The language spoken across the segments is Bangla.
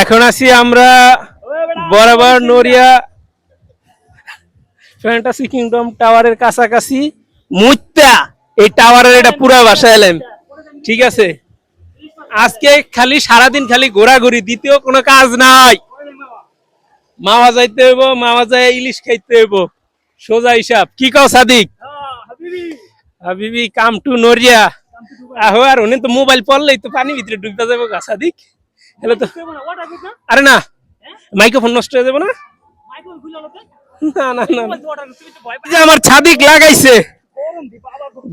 এখন আছি আমরা বরাবর নড়িয়া ফ্যান্টাসি কিংডম টাওয়ারের কাছাকাছি মুইত্যা এই টাওয়ারের এটা পুরা বাসা এলাম। ঠিক আছে, আজকে খালি সারাদিন খালি ঘোরাঘুরি, দ্বিতীয় কোনো কাজ নাই। মাওয়া যাইতে হইব, মাওয়া যায় ইলিশ খাইতে হইব, সোজা হিসাব। কি কও সাদিক? হাবিবি কাম টু নড়িয়া। আহো, আর ওনে তো মোবাইল পড়লেই তো পানি ভিতরে ঢুকতে যাবো গা সাদিক। হ্যালো তো, আরে না মাইক্রোফোন নষ্ট হয়ে যাবো না। না না না, যে আমার ছাদিক লাগাইছে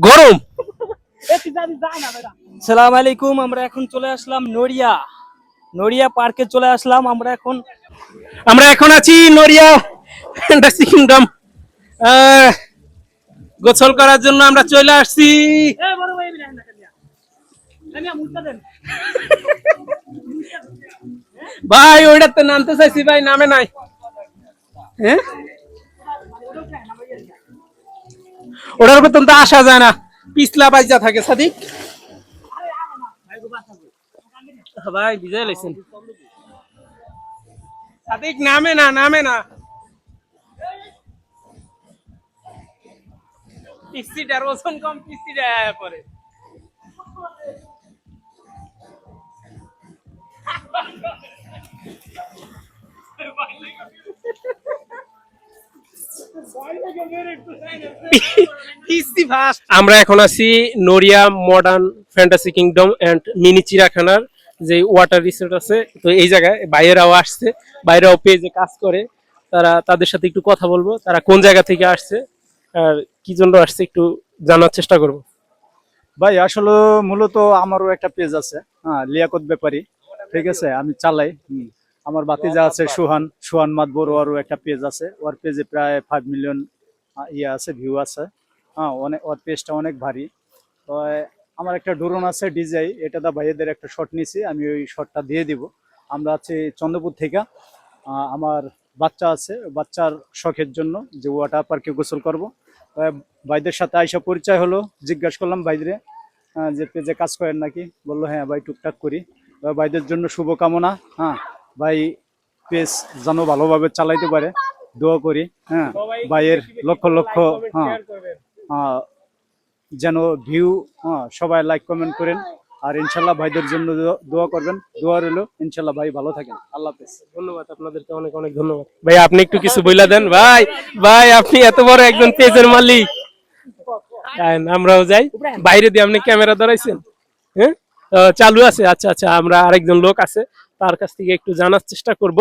গরম। সালাম আলাইকুম। আমরা এখন চলে আসলাম নড়িয়া পার্কে চলে আসলাম। আমরা এখন আছি নড়িয়া ফ্যান্টাসি কিংডম। গোসল করার জন্য আমরা চলে আসছি। ভাই ওইটাতে নামতে চাইছি ভাই, নামে নাই। হ্যাঁ, ওটার উপর তো আসা যায় না, পিছলা বাইজা থাকে সাদিক। ভাই বিজয় লাইছেন সাদিক, নামে না নামে না। পিস্তিটার ওজন কম, পিস্তিটা পরে। আমরা এখন আছি Naria modern fantasy kingdom and mini চিড়িয়াখানার যে ওয়াটার রিসোর্ট আছে। তো এই জায়গায় বাইরেরাও আসছে, বাইরেও পেজে কাজ করে। তাদের সাথে একটু কথা বলবো, তারা কোন জায়গা থেকে আসছে আর কি জন্য আসছে একটু জানার চেষ্টা করব। ভাই আসলে মূলত আমারও একটা পেজ আছে, হ্যাঁ, লিয়াকত ব্যাপারী। ঠিক আছে, আমি চালাই। আমার বাতিজা আছে সুহান মাদবর, ওরও একটা পেজ আছে। ওর পেজে প্রায় 5 মিলিয়ন ইয়ে আছে, ভিউ আছে। হ্যাঁ, ওর পেজটা অনেক ভারী। তো আমার একটা ড্রোন আছে ডিজাই, এটা দা ভাইয়েদের একটা শট নিছি, আমি ওই শটটা দিয়ে দিব। আমরা আছি চন্দ্রপুর থেকে। আমার বাচ্চা আছে, বাচ্চার শখের জন্য যে ওয়াটার পার্কে গোসল করবো। ভাইদের সাথে আইসা পরিচয় হলো, জিজ্ঞাসা করলাম ভাইদের যে পেজে কাজ করেন নাকি, বললো হ্যাঁ ভাই টুকটাক করি। ভাইদের জন্য শুভকামনা। হ্যাঁ, ভাই পেজ যেন ভালোভাবে চালাইতে পারে, দোয়া করি। হ্যাঁ, ভাইয়ের লক্ষ লক্ষ যেন ভিউ, সবাই লাইক কমেন্ট করেন। আর ইনশাল্লাহ ভাইদের জন্য দোয়া করবেন, দোয়া রইলো। ইনশাল্লাহ ভাই ভালো থাকেন, আল্লাহ হাফেজ। ধন্যবাদ আপনাদেরকে, অনেক অনেক ধন্যবাদ ভাই। আপনি একটু কিছু বইলা দেন ভাই। ভাই আপনি এত বড় একজন পেজের মালিক, আমরাও যাই বাইরে দিয়ে। আপনি ক্যামেরা ধরাইছেন? হ্যাঁ, চালু আছে। আচ্ছা আচ্ছা, আমরা আরেকজন লোক আছে, তার কাছ থেকে একটু জানার চেষ্টা করব।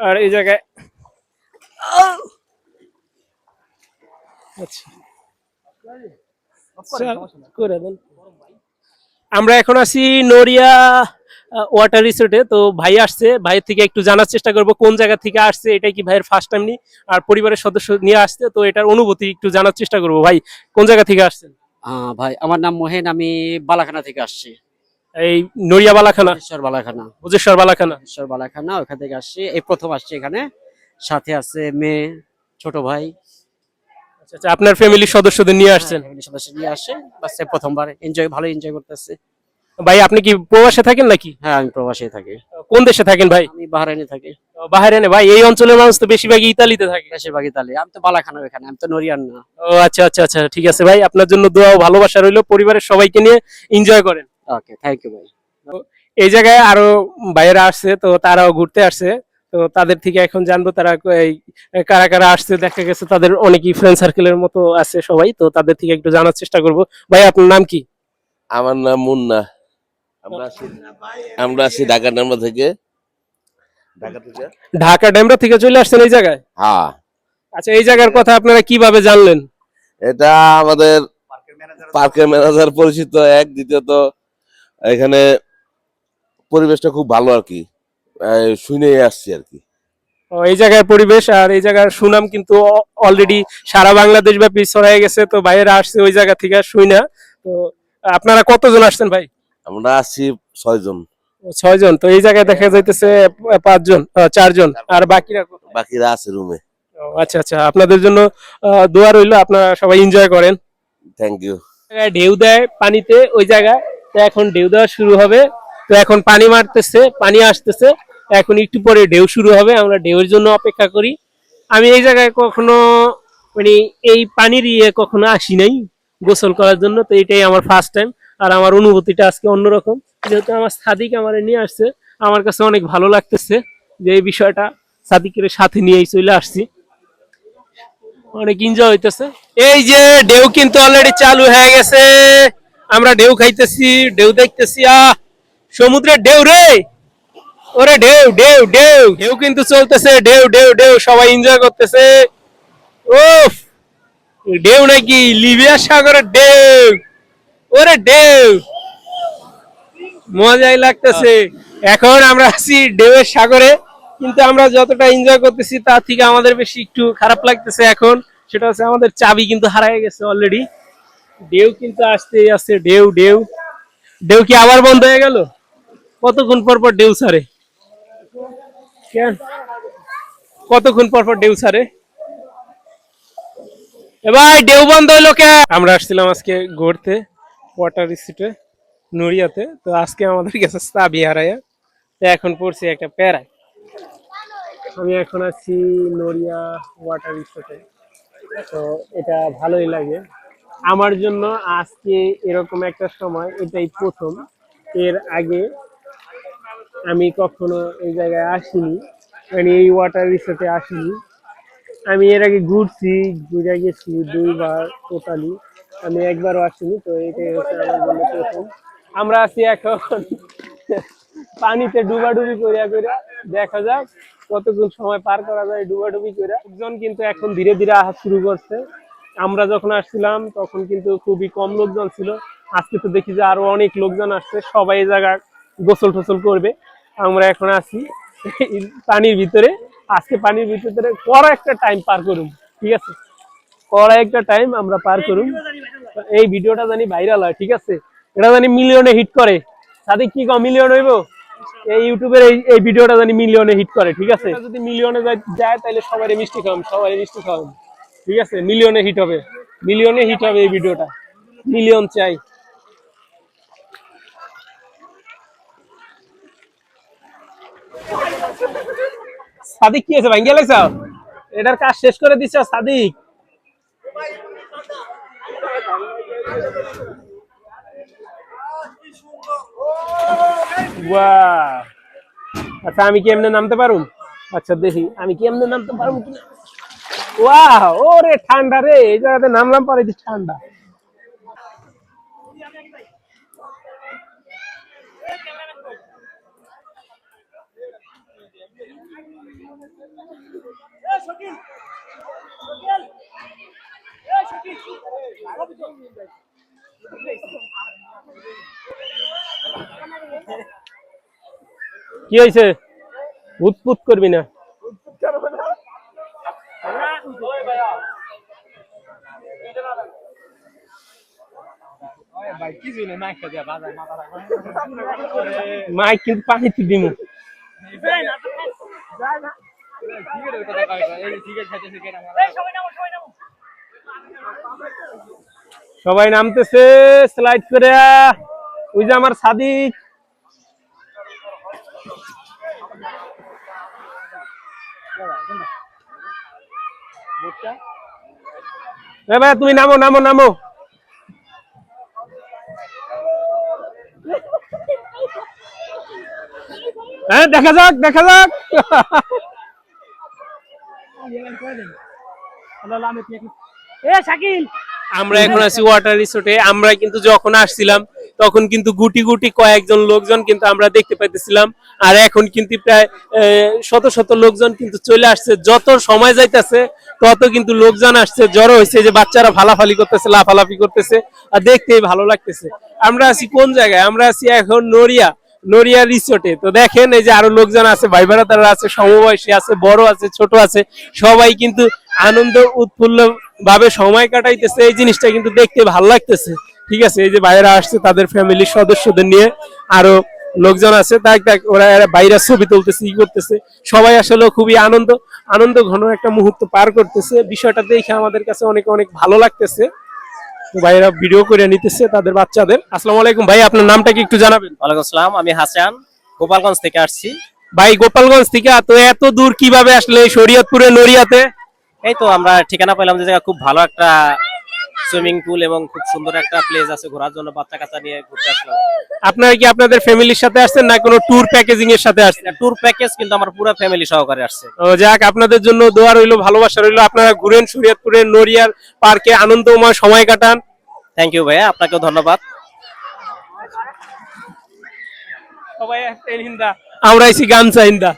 আর এই জায়গায় করে দেন। আমরা এখন আছি নড়িয়া ওয়াটার রিসোর্টে। তো ভাই আসছে, ভাইয়ের থেকে একটু জানার চেষ্টা করব কোন জায়গা থেকে আসছে, এটা কি ভাইয়ের ফার্স্ট টাইম নি আর পরিবারের সদস্য নিয়ে আসছে, তো এটার অনুভূতি একটু জানার চেষ্টা করব। ভাই কোন জায়গা থেকে আসছেন? ভাই আমার নাম মোহেন, আমি বালাখানা থেকে আসছি। এই নড়িয়া বালাখানা, বুজেশ্বর বালাখানা ওখান থেকে আসছি। এই প্রথম আসছি এখানে, সাথে আছে মেয়ে, ছোট ভাই। আচ্ছা, আপনার ফ্যামিলির সদস্যদের নিয়ে আসছেন? সদস্য নিয়ে আসে, বাস প্রথমবার ভালো এনজয় করতেছে। ভাই আপনি কি প্রবাসে থাকেন নাকি? হ্যাঁ, আমি প্রবাসী থাকি। কোন দেশে থাকেন ভাই? আমি বাহরাইনে থাকি। বাহরাইনে? ভাই এই অঞ্চলের মানুষ তো বেশিরভাগই ইতালিতে থাকে। বেশিরভাগ ইতালি। আমি তো বালাখানা এখানে, আমি তো নড়িয়ার না। ও আচ্ছা আচ্ছা আচ্ছা, ঠিক আছে ভাই, আপনার জন্য দোয়া ও ভালোবাসা রইলো। পরিবারের সবাইকে নিয়ে এনজয় করেন। ওকে, থ্যাংক ইউ ভাই। এই জায়গায় আরো ভাইয়েরা আসছে, তো তারাও ঘুরতে আসছে। তো তাদের থেকে এখন জানবো তারা কারা কারা আসছে। দেখা গেছে তাদের অনেকই ফ্রেন্ড সার্কেলের মতো আছে সবাই, তো তাদের থেকে একটু জানার চেষ্টা করব। ভাই আপনার নাম কি? আমার নাম মুন্না। আমরা আছি ঢাকা ডেমরা থেকে। ঢাকা ডেমরা থেকে চলে আসছেন এই জায়গায়? হ্যাঁ। আচ্ছা, এই জায়গার কথা আপনারা কিভাবে জানলেন? এটা আমাদের পার্কের ম্যানেজার পরিচিত এক, দ্বিতীয়ত এখানে পরিবেশটা খুব ভালো আর কি, শুনে আসছি আর কি। এই জায়গার পরিবেশ আর এই জায়গার সুনাম কিন্তু অলরেডি সারা বাংলাদেশ ব্যাপী ছড়াই গেছে। তো ভাইয়েরা আসছে ওই জায়গা থেকে শুই না। তো আপনারা কতজন আসছেন ভাই? আমরা আসছি 6 জন। 6 জন। তো এই জায়গায় দেখা যাইতেছে 5 জন, 4 জন, আর বাকিরা আছে রুমে। আচ্ছা আচ্ছা, আপনাদের জন্য দোয়া রইলো, আপনারা সবাই এনজয় করেন। Thank you. ঢেউ দেয় পানিতে ওই জায়গায়, তো এখন ঢেউ দেওয়া শুরু হবে। তো এখন পানি মারতেছে, পানি আসতেছে। এখন একটু পরে ঢেউ শুরু হবে, আমরা ঢেউয়ের জন্য অপেক্ষা করি। আমি এই জায়গায় কখনো মানে এই পানির কখনো আসি নাই গোসল করার জন্য, তো এটাই আমার ফার্স্ট টাইম। আর আমার অনুভূতিটা আজকে অন্যরকম, যেহেতু আমার সাদিক আমার নিয়ে আসছে, আমার কাছে অনেক ভালো লাগতেছে যে এই বিষয়টা সাদিকের সাথে নিয়েই চলে আসছি, অনেক এনজয় হইতেছে। এই যে ঢেউ কিন্তু অলরেডি চালু হয়ে গেছে, আমরা ঢেউ খাইতেছি, ঢেউ দেখতেছি। সমুদ্রের ঢেউ রে, ওরে ঢেউ ঢেউ ঢেউ ঢেউ কিন্তু চলতেছে, ঢেউ ঢেউ ঢেউ, সবাই এনজয় করতেছে। ওফ, ঢেউ নাকি লিবিয়া সাগরের ঢেউ, ওরে ঢেউ, মজাই লাগতেছে। এখন আমরা আছি ঢেউয়ের সাগরে, কিন্তু আমরা যতটা এনজয় করতেছি তার থেকে আমাদের বেশি একটু খারাপ লাগতেছে এখন, সেটা হচ্ছে আমাদের চাবি কিন্তু হারিয়ে গেছে অলরেডি। ঢেউ কিন্তু আসতেই আছে, ঢেউ ঢেউ ঢেউ কি আবার বন্ধ হয়ে গেল? কতক্ষণ পর পর ঢেউ ছাড়ে? কেন কতক্ষণ পর পর ঢেউ ছাড়ে? এবার ঢেউ বন্ধ হইলো কে? আমরা আসছিলাম আজকে ঘুরতে ওয়াটার রিসোর্টে নড়িয়াতে, তো আজকে আমাদের কাছে চাবি হারায়া, তো এখন পড়ছি একটা প্যারায়। আমি এখন আছি নড়িয়া ওয়াটার রিসোর্টে, তো এটা ভালোই লাগে আমার জন্য। আজকে এরকম একটা সময় এটাই প্রথম, এর আগে আমি কখনো এই জায়গায় আসিনি, মানে এই ওয়াটার রিসোর্টে আসিনি। আমি এর আগে ঘুরছি, ঘুরে গেছি 2বার টোটালি, আমি একবারও আসিনি, তো এটাই হচ্ছে আমার জন্য প্রথম। আমরা আছি এখন পানিতে ডুবাডুবি করিয়া করিয়া, দেখা যাক কতক্ষণ সময় পার করা যায় ডুবাডুবি করিয়া। লোকজন কিন্তু এখন ধীরে ধীরে আসা শুরু করছে, আমরা যখন আসছিলাম তখন কিন্তু খুবই কম লোকজন ছিল। আজকে তো দেখি যে আরো অনেক লোকজন আসছে, সবাই এই জায়গায় গোসল টোসল করবে। আমরা এখন আছি পানির ভিতরে, আজকে পানির ভিতরে কড়া একটা টাইম পার করুম, ঠিক আছে, কড়া একটা টাইম আমরা পার করুম। এই ভিডিওটা জানি ভাইরাল হয়, ঠিক আছে, এটা জানি মিলিয়নে হিট করে। সাদিক কি কম মিলিয়ন হইব? এই ইউটিউবের এই ভিডিওটা জানি মিলিয়নে হিট করে, ঠিক আছে। যদি মিলিয়নে যায় তাহলে সবাই মিষ্টি খাওয়াম, সবাই মিষ্টি খাওয়াম, ঠিক আছে, মিলিয়নে হিট হবে, মিলিয়নে হিট হবে এই ভিডিওটা, মিলিয়ন চাই। সাদিক কি আছে ভাঙ্গিয়া লাগছ? এটার কাজ শেষ করে দিছ সাদিক? বাহ, আচ্ছা আমি কি এমনি নামতে পারুম? আচ্ছা দেখি আমি কি এমনি নামতে পারুম কিনা। ওয়াও, ওরে ঠান্ডা রে, এই জায়গাতে নামলাম পরে যে ঠান্ডা। কি হয়েছে? উৎপুত করবি না। মাইক কিন্তু পানিতে দিমু। সবাই নামতেছে স্লাইড করে, ওই যে আমার সাদিক। ভাই তুমি নামো নামো নামো। হ্যাঁ দেখা যাক দেখা যাক। আমরা এখন আছি ওয়াটার রিসোর্টে। আমরা কিন্তু যখন আসছিলাম তখন কিন্তু গুটি গুটি কয়েকজন লোকজন কিন্তু আমরা দেখতে পাইতেছিলাম, আর এখন কিন্তু প্রায় শত শত লোকজন কিন্তু চলে আসছে। যত সময় যাইতেছে তত কিন্তু লোকজন আসছে, জড়ো হয়েছে, যে বাচ্চারা ফালাফালি করতেছে, লাফালাফি করতেছে, আর দেখতেই ভালো লাগতেছে। আমরা আছি কোন জায়গায়? আমরা আছি এখন নড়িয়া রিসোর্টে। তো দেখেন এই যে আরো লোকজন আছে, ভাই তারা আছে, সমবয়সী আছে, বড় আছে, ছোট আছে, সবাই কিন্তু আনন্দ উৎফুল্ল ভাবে সময় কাটাইতেছে। এই জিনিসটা কিন্তু দেখতে ভালো লাগতেছে, ঠিক আছে। এই যে বাইরে আসছে তাদের ফ্যামিলির সদস্যদের নিয়ে, আরো লোকজন আছে, তাই ওরা বাইরে ছবি তুলতেছে, ই করতেছে, সবাই আসলে খুবই আনন্দ ঘন একটা মুহূর্ত পার করতেছে। বিষয়টা দেখে আমাদের কাছে অনেক অনেক ভালো লাগতেছে। ভাইরা ভিডিও করে নিতেছে তাদের বাচ্চাদের। আসসালামু আলাইকুম ভাই, আপনার নামটা কি একটু জানাবেন? ওয়ালাইকুম আসসালাম, আমি হাসান, গোপালগঞ্জ থেকে আসছি। ভাই গোপালগঞ্জ থেকে তো এত দূর কিভাবে আসলে এই শরীয়তপুরে নড়িয়াতে? এই তো আমরা ঠিকানা পেলাম যে জায়গা খুব ভালো একটা সুইমিং পুল এবং খুব সুন্দর একটা প্লেস আছে ঘোরার জন্য, বাচ্চা কাচ্চা নিয়ে ঘুরতে আসলাম। আপনারা কি আপনাদের ফ্যামিলির সাথে আসছেন না কোনো ট্যুর প্যাকেজিং এর সাথে আসছেন? ট্যুর প্যাকেজ, কিন্তু আমার পুরো ফ্যামিলি সহকারে আসছে। ও যাক, আপনাদের জন্য দোয়া রইলো, ভালোবাসা রইলো। আপনারা ঘুরেন শরীয়তপুরের নড়িয়ার পার্কে, আনন্দময় সময় কাটান। থ্যাংক ইউ ভাইয়া, আপনাকেও ধন্যবাদ। আমরা আইছি গামছা হিন্দা।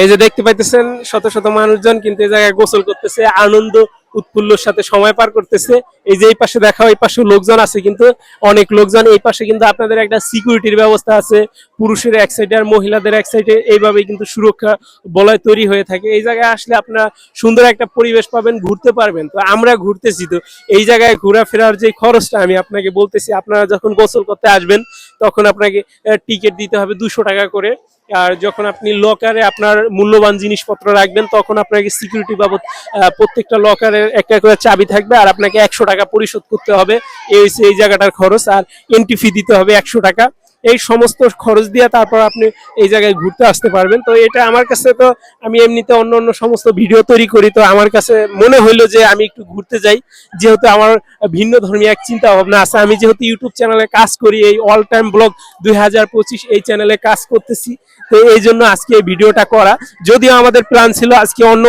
এই যে দেখতে পাইতেছেন শত শত মানুষজন কিন্তু এই জায়গায় গোসল করতেছে, আনন্দ উৎফুল্লর সাথে সময় পার করতেছে। এই যে এই পাশে দেখাও, এই পাশে লোকজন আছে, কিন্তু অনেক লোকজন। এই পাশে কিন্তু আপনাদের একটা সিকিউরিটির ব্যবস্থা আছে, পুরুষের এক সাইডে আর মহিলাদের এক সাইডে, এইভাবেই কিন্তু সুরক্ষা বলয় তৈরি হয়ে থাকে। এই জায়গায় আসলে আপনারা সুন্দর একটা পরিবেশ পাবেন, ঘুরতে পারবেন। তো আমরা ঘুরতেছি, তো এই জায়গায় ঘোরাফেরার যে খরচটা আমি আপনাকে বলতেছি, আপনারা যখন গোসল করতে আসবেন তখন আপনাকে টিকিট দিতে হবে 200 টাকা করে। আর যখন আপনি লকারে আপনার মূল্যবান জিনিসপত্র রাখবেন তখন আপনাকে সিকিউরিটি বাবদ প্রত্যেকটা লকারের একটা করে চাবি থাকবে, আর আপনাকে 100 টাকা পরিশোধ করতে হবে। এই হচ্ছে এই জায়গাটার খরচ। আর এন্ট্রি ফি দিতে হবে 100 টাকা। এই সমস্ত খরচ দিয়ে তারপর আপনি এই জায়গায় ঘুরতে আসতে পারবেন। তো এটা আমার কাছে, তো আমি এমনিতে অন্য অন্য সমস্ত ভিডিও তৈরি করি, তো আমার কাছে মনে হইলো যে আমি একটু ঘুরতে যাই, যেহেতু আমার ভিন্ন ধর্মী এক চিন্তা ভাবনা আছে। আমি যেহেতু ইউটিউব চ্যানেলে কাজ করি, এই অল টাইম ব্লগ 2025 এই চ্যানেলে কাজ করতেছি, তো এই জন্য আজকে এই ভিডিওটা করা। যদিও আমাদের প্ল্যান ছিল আজকে অন্য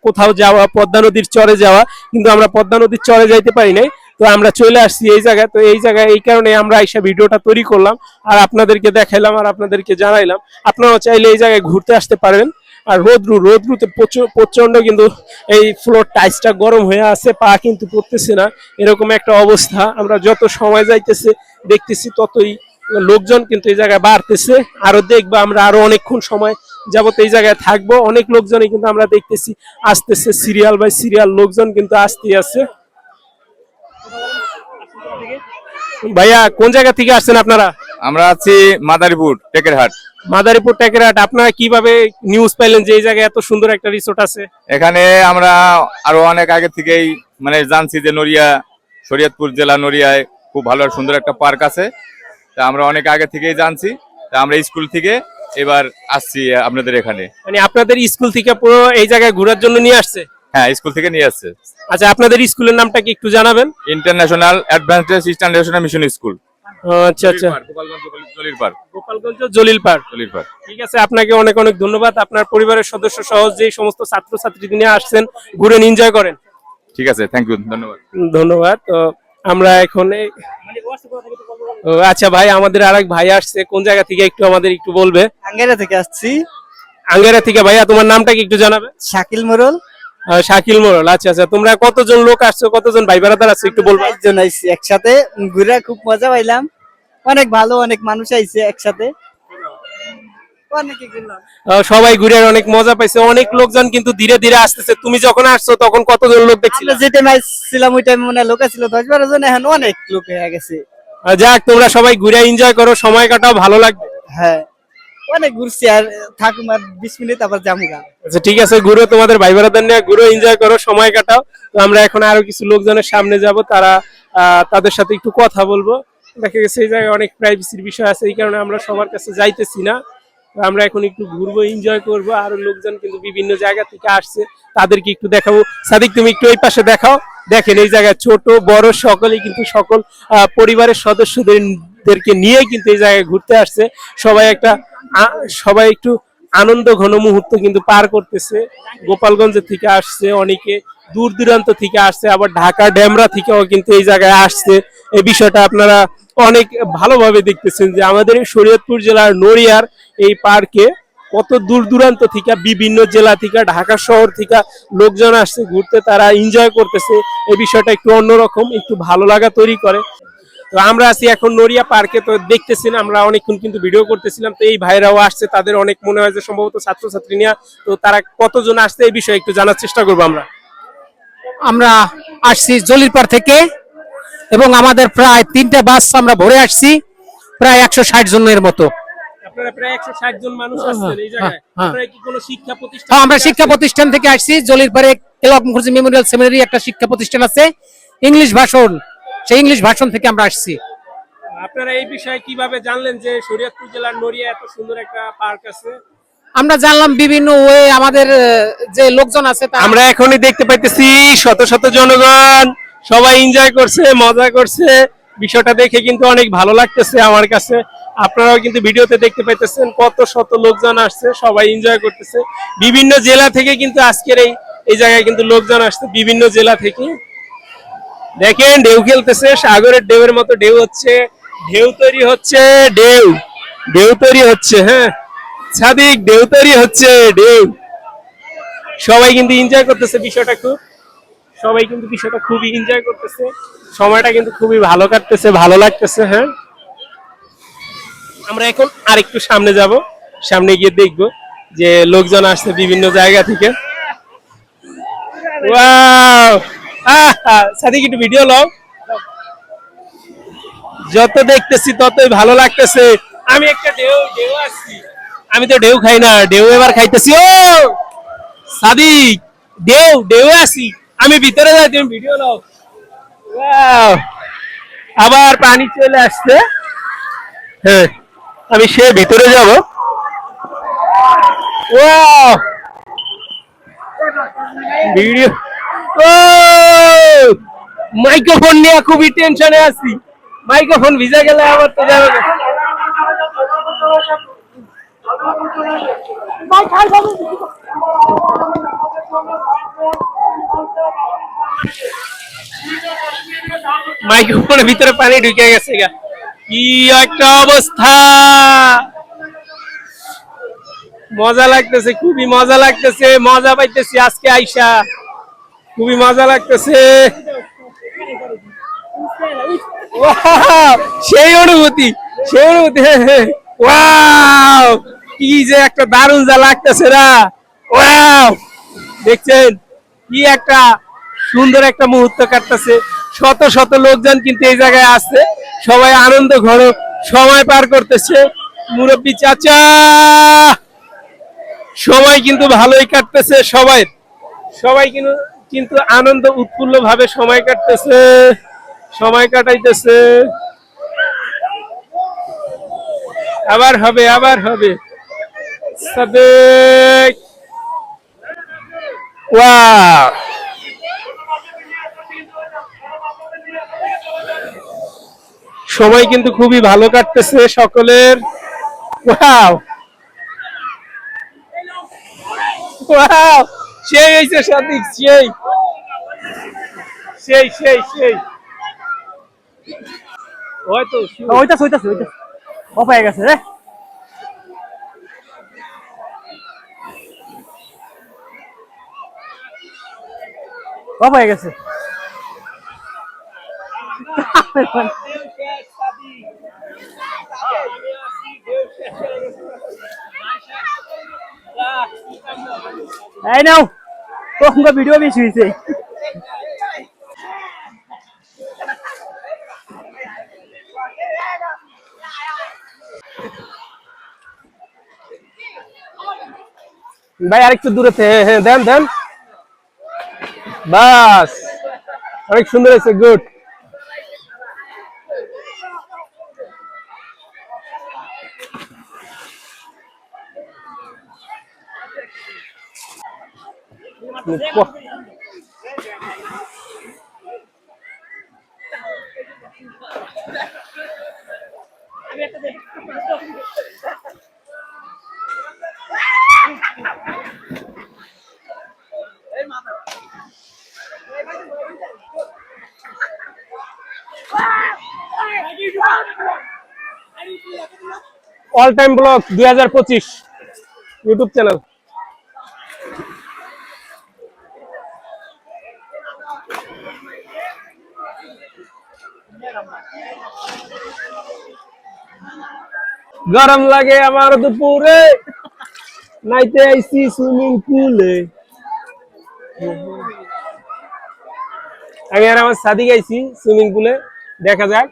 কোথাও যাওয়া, পদ্মা নদীর চরে যাওয়া, কিন্তু আমরা পদ্মা নদীর চরে যাইতে পারি নাই। তো আমরা চলে আসছি এই জায়গায়। তো এই জায়গায় এই কারণে আমরা এসে ভিডিওটা তৈরি করলাম, আর আপনাদেরকে দেখাইলাম, আর আপনাদেরকে জানাইলাম। আপনারাও চাইলে এই জায়গায় ঘুরতে আসতে পারবেন। আর রোদ্রুতে প্রচন্ড কিন্তু এই ফ্লোর টাইসটা গরম হয়ে আছে, পা কিন্তু পড়তেছে না, এরকম একটা অবস্থা। আমরা যত সময় যাইতেছে দেখতেছি ততই লোকজন কিন্তু এই জায়গায় বাড়তেছে। আরো দেখবো আমরা, আরো অনেকক্ষণ সময় যাবত এই জায়গায় থাকবো। অনেক লোকজনই কিন্তু আমরা দেখতেছি আসতেছে, সিরিয়াল বাই সিরিয়াল লোকজন কিন্তু আসতেই আছে। ভাইয়া কোন জায়গা থেকে আসছেন আপনারা? আমরা আছি মাদারীপুর টেকেরহাট। মাদারীপুর টেকেরহাট। আপনারা কিভাবে নিউজ পাইলেন যে এই জায়গায় এত সুন্দর একটা রিসোর্ট আছে? এখানে আমরা আরো অনেক আগে থেকেই মানে জানছি যে নড়িয়া, শরীয়তপুর জেলা নড়িয়ায় খুব ভালো আর সুন্দর একটা পার্ক আছে। তা আমরা অনেক আগে থেকেই জানছি। তা আমরা স্কুল থেকে এবার আসছি আপনাদের এখানে। মানে আপনাদের স্কুল থেকে পুরো এই জায়গায় ঘোরার জন্য নিয়ে আসছে? হ্যাঁ, স্কুল থেকে নিয়ে আসছে। আচ্ছা, আপনাদের স্কুলের নামটা কি একটু জানাবেন? International advanced eastern mission school. আচ্ছা আচ্ছা, Gopalganj Jalil park. Gopalganj Jalil park. Jalil park. ঠিক আছে, আপনাকে অনেক অনেক ধন্যবাদ। আপনার পরিবারের সদস্য সহ যে সমস্ত ছাত্রছাত্রী নিয়ে আসছেন, ঘুরে এনজয় করেন। ঠিক আছে, থ্যাংক ইউ, ধন্যবাদ। ধন্যবাদ। তো আমরা এখন ও আচ্ছা ভাই, আমাদের আরেক ভাই আসছে, কোন জায়গা থেকে একটু আমাদের একটু বলবে? আঙ্গেরা থেকে আসছি। আঙ্গেরা থেকে। ভাইয়া তোমার নামটা কি একটু জানাবে? শাকিল মোরল। শাকিল মোরল। আচ্ছা আচ্ছা, তোমরা কতজন লোক আসছো, কতজন ভাই বেড়াদার আছে একটু বলবে? 5 জন আইছি একসাথে, ঘুরে খুব মজা পাইলাম। অনেক ভালো, অনেক মানুষ আইছে একসাথে, অনেকে ঘুরলাম। সবাই ঘুরে অনেক মজা পাইছে। অনেক লোকজন কিন্তু ধীরে ধীরে আসতেছে। তুমি যখন আসছো তখন কতজন লোক দেখছিলে? আমরা যে টাইমে আসছিলাম ওই টাইমে মনে হয় লোক ছিল 10-12 জন, এখন অনেক লোক হয়ে গেছে। যাক, তোমরা সবাই ঘুরে এনজয় করো, সময় কাটাও, ভালো লাগবে। হ্যাঁ, অনেক ঘুরছি, আর থাকুম আর 20 মিনিট আবার যামুগা। আচ্ছা ঠিক আছে, ঘুরো, তোমাদের ভাই বেড়াদার নিয়ে ঘুরো, এনজয় করো, সময় কাটাও। তো আমরা এখন আরো কিছু লোকজনের সামনে যাব, তারা তাদের সাথে একটু কথা বলবো। দেখা গেছে এই জায়গায় অনেক প্রাইভেসির বিষয় আছে, এই কারণে আমরা সবার কাছে যাইতেছি না। তো আমরা এখন একটু ঘুরবো, এনজয় করবো। আরো লোকজন কিন্তু বিভিন্ন জায়গা থেকে আসছে, তাদেরকে একটু দেখাবো। সাদিক, তুমি একটু এই পাশে দেখাও। দেখেন এই জায়গায় ছোট বড় সকলেই কিন্তু সকল পরিবারের সদস্যদেরকে নিয়ে কিন্তু এই জায়গায় ঘুরতে আসছে। সবাই একটু আনন্দ ঘন মুহূর্ত কিন্তু পার করতেছে। গোপালগঞ্জ থেকে আসছে অনেকে, দূর দূরান্ত থেকে আসছে, আবার ঢাকা ডেমরা থেকেও কিন্তু এই জায়গায় আসছে। এই বিষয়টা আপনারা অনেক ভালোভাবে দেখতেছেন যে আমাদের শরীয়তপুর জেলার নড়িয়ার এই পার্কে কত দূর দূরান্ত থেকে, বিভিন্ন জেলা থেকে, ঢাকা শহর থেকে লোকজন আসছে ঘুরতে, তারা এনজয় করতেছে। এই বিষয়টা একটু অন্যরকম, একটু ভালো লাগা তৈরি করে। তো আমরা আছি এখন নড়িয়া পার্কে। তো দেখতেছি না, আমরা অনেকক্ষণ কিন্তু ভিডিও করতেছিলাম। তো এই ভাইরাও আসছে, তাদের অনেক মনে হয় যে সম্ভবত ছাত্রছাত্রী নিয়ে। তো তারা কতজন আসছে এই বিষয়ে একটু জানার চেষ্টা করবো। আমরা আসছি জলিলপাড় থেকে, এবং আমাদের প্রায় 3টে বাস আমরা ভরে আসছি, প্রায় 160 জনের মতো। আপনারা প্রায় 160 জন মানুষ আসছেন এই জায়গায়। হ্যাঁ। আপনারা কি কোনো শিক্ষা প্রতিষ্ঠান? হ্যাঁ, আমরা শিক্ষা প্রতিষ্ঠান থেকে আসছি। জলিলপাড়ে কেলক মুখার্জি মেমোরিয়াল সেমিনারি একটা শিক্ষা প্রতিষ্ঠান আছে, ইংলিশ ভাষণ, সেই ইংলিশ ভাষণ থেকে আমরা আসছি। আপনারা এই বিষয়ে কিভাবে জানলেন যে শরীয়তপুর জেলার নড়িয়া এত সুন্দর একটা পার্ক আছে? আমরা জানলাম বিভিন্ন ওয়ে আমাদের যে লোকজন আছে আমরা এখনই দেখতে পাইতেছি শত শত জনগণ সবাই এনজয় করছে, মজা করছে। বিষয়টা দেখে কিন্তু অনেক ভালো লাগতেছে আমার কাছে। আপনারাও কিন্তু ভিডিওতে দেখতে পাইতেছেন কত শত লোকজন আসছে, সবাই এনজয় করতেছে। বিভিন্ন জেলা থেকে কিন্তু আজকের এই জায়গায় কিন্তু লোকজন আসছে বিভিন্ন জেলা থেকে। দেখেন ঢেউ খেলতেছে, সাগরের ঢেউয়ের মতো ঢেউ হচ্ছে, ঢেউ তৈরি হচ্ছে, ঢেউ তৈরি হচ্ছে। হ্যাঁ সাদিক, ঢেউ তৈরি হচ্ছে, ঢেউ। সবাই কিন্তু এনজয় করতেছে বিষয়টা খুব, সবাই কিন্তু বিষয়টা খুবই এনজয় করতেছে। সময়টা কিন্তু খুবই ভালো কাটতেছে, ভালো লাগতেছে। হ্যাঁ আমরা এখন আরেকটু সামনে যাব, সামনে গিয়ে দেখব যে লোকজন আসছে বিভিন্ন জায়গা থেকে। ওয়াও, সাদিক একটু ভিডিও লও। যত দেখতেছি ততই ভালো লাগতেছে। আমি একটা ঢেউ আসছি, আমি তো ঢেউ খাই না, ঢেউ এবার খাইতেছি। ও সাদিক, ঢেউ আসি, আমি ভিতরে যাই, তুমি ভিডিও নাও। ওয়াও, আবার পানি চলে আসছে। হ্যাঁ আমি সে ভিতরে যাব। Wow, video. ও মাইক্রোফোন নিয়ে খুবই টেনশনে আছি, মাইক্রোফোন ভিজে গেলে আবার তো যাবে না। মাইক্রোফোনের ভিতরে পানি ঢুকে গেছে গা, কি একটা অবস্থা। মজা লাগতেছে, খুবই মজা লাগতেছে, মজা পাইতেছি আজকে আইসা, খুবই মজা লাগতেছে। ওয়াও, সেই অনুভূতি, সেই অনুভূতি। ওয়াও, কি যে একটা দারুণ যা লাগতেছে না। ওয়াও, দেখছেন কি একটা সুন্দর একটা মুহূর্ত কাটতেছে। শত শত লোকজন কিন্তু এই জায়গায় আসছে, সবাই আনন্দ ঘন সময় পার করতেছে। মুরব্বী চাচা, সময় কিন্তু ভালোই কাটতেছে সবাই, সবাই কিন্তু কিন্তু আনন্দ উৎফুল্ল ভাবে সময় কাটতেছে, সময় কাটাইতেছে। আবার হবে, আবার হবে। সাদেক, ওয়াও, সময় কিন্তু খুবই ভালো কাটতেছে সকলের। ওয়াও, ওয়াও, সেই হয়েছে সাদিক, সেই সেই সেই সেই হয়তো ওইটা হইতাছে ওইটা অফ হয়ে গেছে রে। অফ হয়ে গেছে। এই নাও তোমার ভিডিও বেশি হয়েছে। ভাই আরেকটু দূরে থেকে, হ্যাঁ দেন দেন, বাস, অনেক সুন্দর হয়েছে, good. All time blog 2025 YouTube channel. গরম লাগে আমার দুপুরে, নাইতে আইছি সুইমিং পুলে। আমি আর আমার সাদিক আইছি সুইমিং পুলে, দেখা যাক।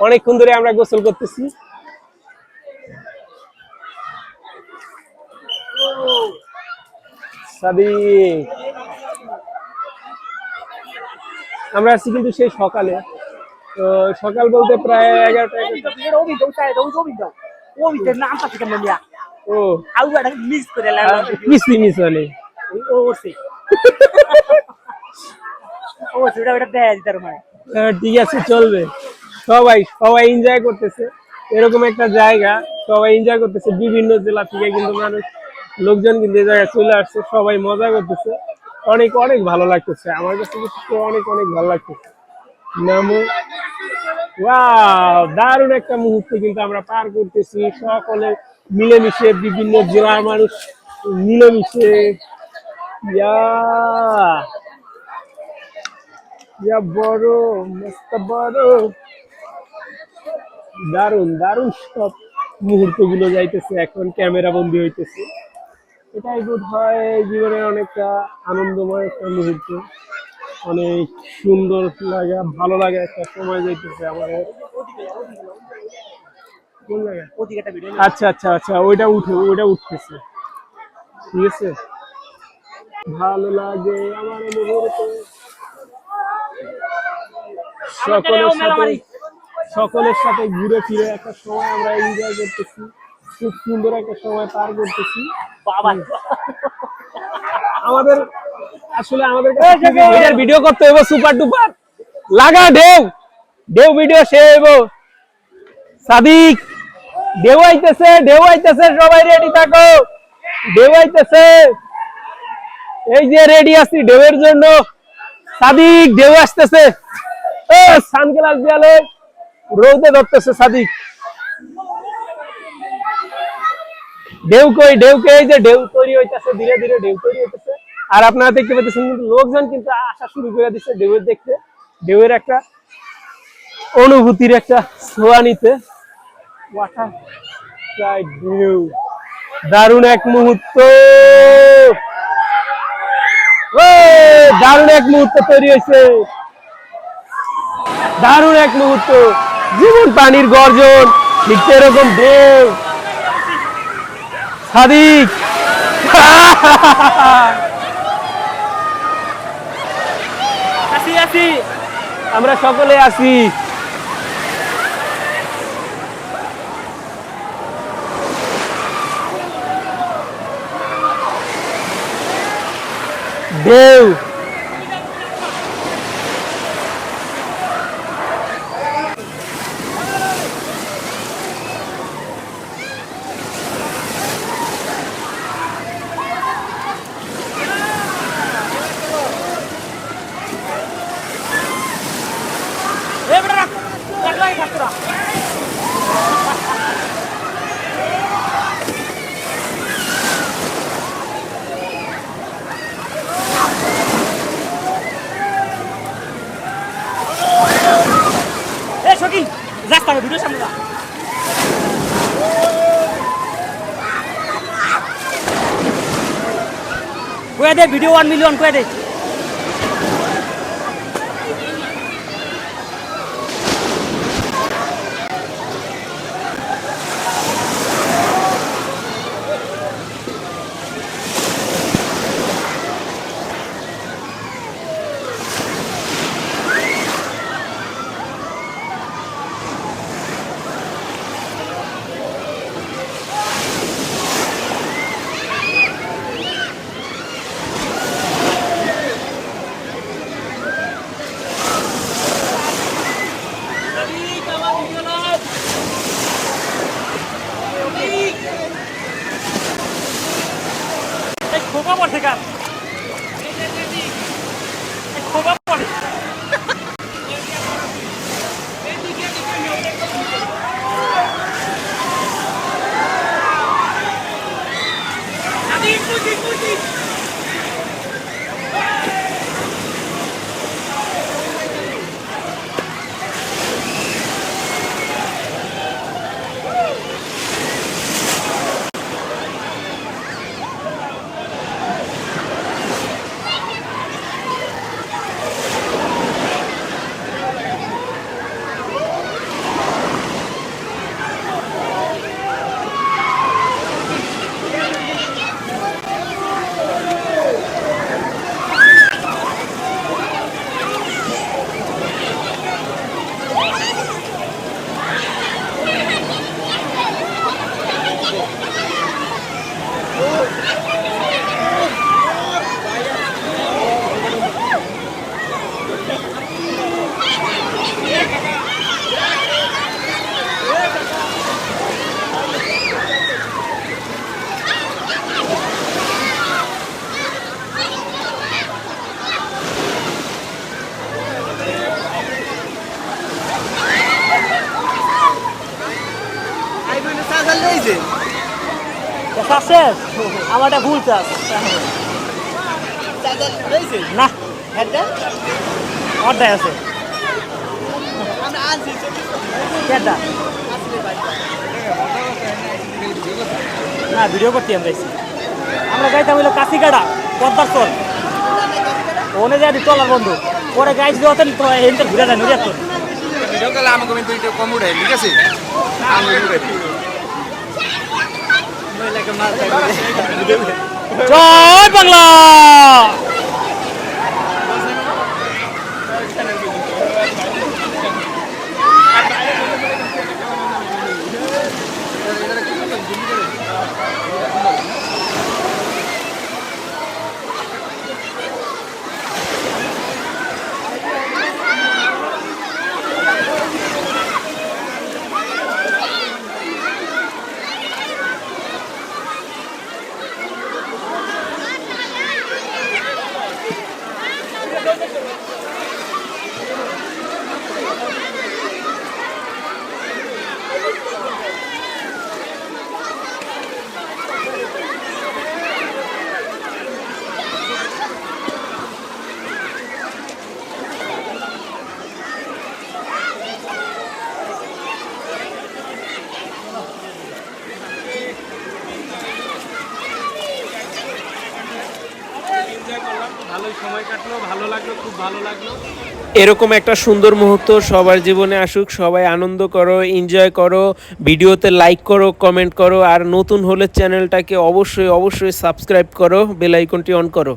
অনেকক্ষণ ধরে আমরা গোসল করতেছি। সাদিক, আমরা আসছি কিন্তু সেই সকালে, তো সকাল বলতে প্রায় 11টা। ও আউয়াটা মিস করে কিসি মিস মানে ও ওরছে ও ওটা দেয় তার মানে ঠিক আছে চলবে। সবাই সবাই এনজয় করতেছে, এরকম একটা জায়গা সবাই এনজয় করতেছে, বিভিন্ন জেলা থেকে কিন্তু মানুষ লোকজন কিন্তু এই জায়গায় চলে আসছে, সবাই মজা করতেছে, অনেক অনেক ভালো লাগতেছে আমার কাছে, বিশেষ করে অনেক অনেক ভালো লাগতেছে। নামো ওয়াও, দারুণ একটা মুহূর্ত কিন্তু আমরা পার করতেছি সকলে মিলেমিশে, বিভিন্ন জেলার মানুষ মিলেমিশে। ইয়া ইয়া বড় মস্ত বড়, দারুণ দারুণ সব মুহূর্ত গুলো যাইতেছে, এখন ক্যামেরা বন্দি হইতেছে। এটাই বোধ হয় জীবনের অনেকটা আনন্দময় একটা মুহূর্ত, অনেক সুন্দর লাগা, ভালো লাগা একটা সময় যাইতেছে আমাদের। কোন জায়গায়? আচ্ছা আচ্ছা আচ্ছা, ওইটা উঠতেছে, ঠিক আছে। ভালো লাগে আমার মুহূর্ত, সকলের সাথে ঘুরে ফিরে একটা সময় আমরা এনজয় করতেছি, খুব সুন্দর একটা সময় পার করতেছি। আমাদের আসলে আমাদের ভিডিও করতে হবে, সুপার ডুপার লাগা ঢেউ ঢেউ ভিডিও সে হইব। সাদিক ঢেউ আইতেছে, ঢেউ আইতেছে, সবাই রেডি থাকো, ঢেউ আইতেছে, এই যে রেডি আছি ঢেউয়ের জন্য। সাদিক ঢেউ আসতেছে, সানগ্লাস দিয়ালে রোদে ধরতেছে সাদিক। ঢেউ কই, ঢেউ কে, এই যে ঢেউ তৈরি হইতেছে, ধীরে ধীরে ঢেউ তৈরি হইতেছে। আর আপনারা দেখতে পাচ্ছেন কিন্তু লোকজন কিন্তু আসা শুরু করে দিচ্ছে ঢেউয়ের দেখতে, ঢেউয়ের একটা অনুভূতির একটা ছোঁয়া নিতে। ঢেউ দারুণ এক মুহূর্ত, দারুণ এক মুহূর্ত তৈরি হয়েছে, দারুণ এক মুহূর্ত, জীবন পানির গর্জন, ঠিক এরকম ঢেউ। সাদিক আমরা সকলে আছি। ঢেউ রাস্তা ভিডিও সামনে কয়ে দে, ভিডিও 1 মিলিয়ন কয়ে দে। খোকা পড়ে কার খোকা পড়ে ক্যাশ আমারটা ভুল চাষ না অর্ডার আছে কেটা না ভিডিও করতে আমরা গাইতাম হইলো কাশিকাটা পদ্মার চল ওনে যাই চলার বন্ধু পরে গাইজ দেওয়াতেন তো এনতে ঘুরে যায় নদী আসতো জয় বাংলা ভালোই সময় কাটলো, ভালো লাগলো, খুব ভালো লাগলো। এরকম একটা সুন্দর মুহূর্ত সবার জীবনে আসুক, সবাই আনন্দ করো, এনজয় করো, ভিডিওতে লাইক করো, কমেন্ট করো, আর নতুন হলে চ্যানেলটাকে অবশ্যই অবশ্যই সাবস্ক্রাইব করো, বেল আইকনটি অন করো।